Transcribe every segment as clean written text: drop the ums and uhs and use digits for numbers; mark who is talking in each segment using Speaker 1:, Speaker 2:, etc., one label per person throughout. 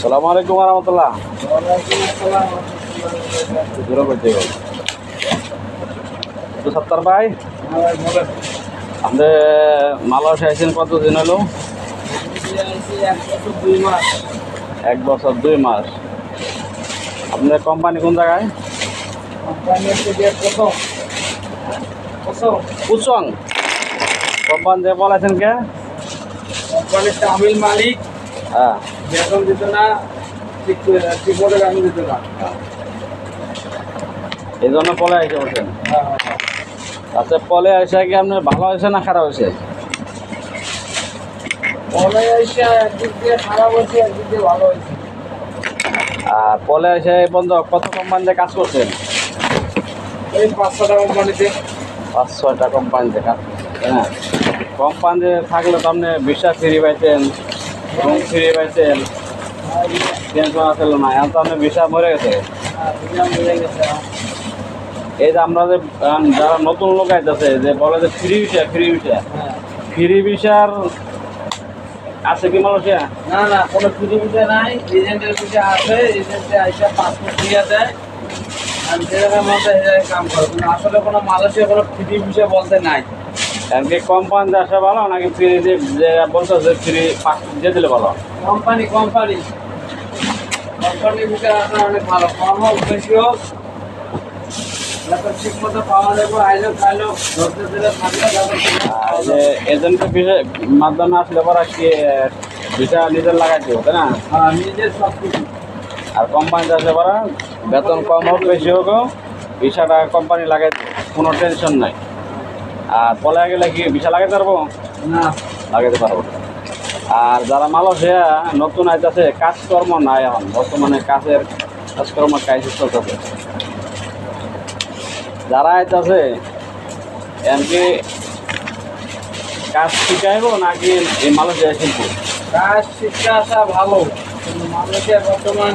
Speaker 1: Assalamualaikum warahmatullah. তো সত্তর ভাই আপনি মালয়েশিয়া আইছেন কতদিন হলো? 1 বছর 2 মাস। আপনার কোম্পানি কোন জায়গায়? কুচং কোম্পানি যে বলেছেন কে?
Speaker 2: কোম্পানির তামিল মালিক
Speaker 1: হ্যাঁ,
Speaker 2: বেতন দিত না, ঠিক মতো বেতন দিত না।
Speaker 1: এই জন্য পলে আইসে বলছেন। আচ্ছা, পলে আইসা কি আপনার ভালো হয়েছে না খারাপ হয়েছে?
Speaker 2: পরে এসে একদিক দিয়ে খারাপ হয়েছে, একদিক দিয়ে ভালো হয়েছে।
Speaker 1: আর পলে আইসা এই পর্যন্ত কত কোম্পানিতে কাজ করছেন?
Speaker 2: এই 5-6টা কোম্পানিতে।
Speaker 1: 5-6টা কোম্পানিতে কাজ করছেন, তাই না? কোম্পানিতে থাকলে তো আপনি ভিসা ফ্রি পাইতেন, রুম ফ্রি পাইতেন, টেনশন আসলে না। এখন তো আপনি ভিসা মরে গেছে। এই যে আমরা যে যারা নতুন লোক আইতেছে যে বলে যে ফ্রি ভিসা ফ্রি ভিসার আছে কি মালয়েশিয়া?
Speaker 2: না না, কোনো ফ্রি ভিসা নাই, এজেন্টের ভিসা আছে। এজেন্টে আইসা পাসপোর্ট দিয়ে দেয়, আর যেরকম মতো কাম করে। কিন্তু আসলে কোনো মালয়েশিয়া কোনো ফ্রি ভিসা বলতে নাই।
Speaker 1: এমনি কোম্পানিতে আসা ভালো নাকি ফ্রি যে বলছে যে ফ্রি পাসপোর্ট দিয়ে দিলে ভালো?
Speaker 2: কোম্পানি ভিসা আসা অনেক ভালো, কম হোক বেশি হোক, ঠিক মতো পাওয়া যাবে। আইলো খাইলো ধরতে দিলে থাকলে
Speaker 1: আর যে এজেন্টের ভিসা মাধ্যমে আসলে পরে কি ভিসা নিজের লাগাই দিব, তাই না?
Speaker 2: নিজের সব কিছু।
Speaker 1: আর কোম্পানিতে আসলে পরে বেতন কম হোক বেশি হোক ভিসাটা কোম্পানি লাগাই দেবে, কোনো টেনশন নাই। আর পলে গেলে কি ভিসা লাগাইতে পারবো?
Speaker 2: না,
Speaker 1: লাগাইতে পারবো। আর যারা মালয়েশিয়া নতুন আইতেছে কাজকর্ম নাই, এখন বর্তমানে কাজকর্ম ক্রাইসিস চলতেছে। যারা আইতেছে এমনি কাজ শিখাইব নাকি এই মালয়েশিয়া শিখবো?
Speaker 2: কাজ শিক্ষা আসা ভালো, কিন্তু মানুষের বর্তমান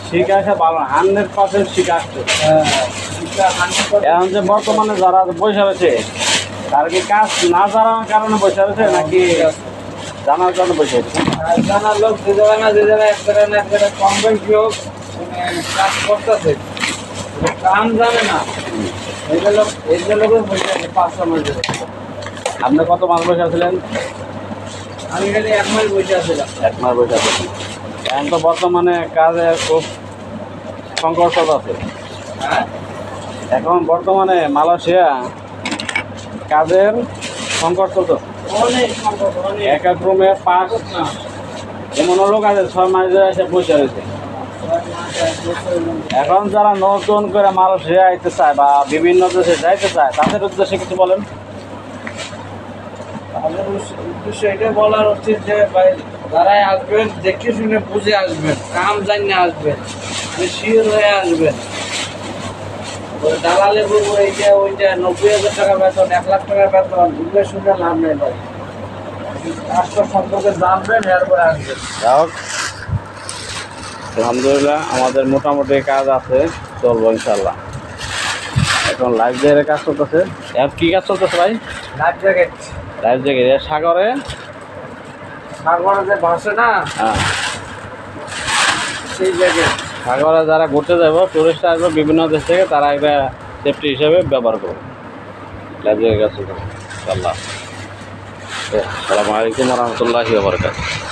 Speaker 1: শিখে আসা ভালো, 100% শিখে আসছে।
Speaker 2: শিক্ষা 100%
Speaker 1: এখন যে বর্তমানে যারা বসে রয়েছে তার কি কাজ না জানার কারণে বসে রয়েছে নাকি জানার কারণে বসে রয়েছে?
Speaker 2: জানার লোক যে জায়গায় না যে জায়গায় এক জায়গায় না এক জায়গায় কম বেশি হোক কাজ করতেছে, কাম জানে না। এই যে লোকের বসে আছে 5-6 মাস ধরে।
Speaker 1: আপনি কত মাস বসে আছিলেন?
Speaker 2: আমি খালি 1 মাস বসে আছিলাম।
Speaker 1: 1 মাস বসে আছেন। এখন তো বর্তমানে কাজের খুব সংকট আছে।
Speaker 2: হ্যাঁ,
Speaker 1: এখন বর্তমানে মালয়েশিয়া কাজের সংকট চলছে।
Speaker 2: অনেক সংকট, অনেক।
Speaker 1: এক এক রুমে 5 এমন লোক আছে 6 মাস ধরে এসে বসে রয়েছে। এখন যারা নতুন করে মালয়েশিয়া আইতে চায় বা বিভিন্ন দেশে যাইতে চায় তাদের উদ্দেশ্যে কিছু বলেন।
Speaker 2: তাদের উদ্দেশ্য এটা বলার উচিত যে ভাই, যারাই আসবেন দেখে শুনে বুঝে আসবেন, কাম জানিয়ে আসবেন, শিওর হয়ে আসবেন। ওই দালালে বলবো এইটা ওইটা 90,000 টাকা বেতন, 1 লাখ টাকা বেতন, বুঝে শুনে লাভ নেই ভাই। কাজটা সম্পর্কে জানবেন, এরপরে আসবেন।
Speaker 1: যাক, আলহামদুলিল্লাহ আমাদের মোটামুটি কাজ আছে, চলবো ইনশাল্লাহ। এখন লাইফ জ্যাকেটের কাজ চলতেছে। এখন কি কাজ চলতেছে ভাই?
Speaker 2: লাইফ জ্যাকেট,
Speaker 1: লাইফ জ্যাকেট সাগরে
Speaker 2: সাগরে যে ভাসে না,
Speaker 1: হ্যাঁ,
Speaker 2: সেই জ্যাকেট।
Speaker 1: সাগরে যারা ঘুরতে যাবো টুরিস্ট আসবে বিভিন্ন দেশ থেকে, তারা একটা সেফটি হিসেবে ব্যবহার করবে লাইফ জ্যাকেট কাজ চলতেছে ইনশাল্লাহ। আসসালামু আলাইকুম ওয়া রাহমাতুল্লাহি ওয়া বারাকাতুহু।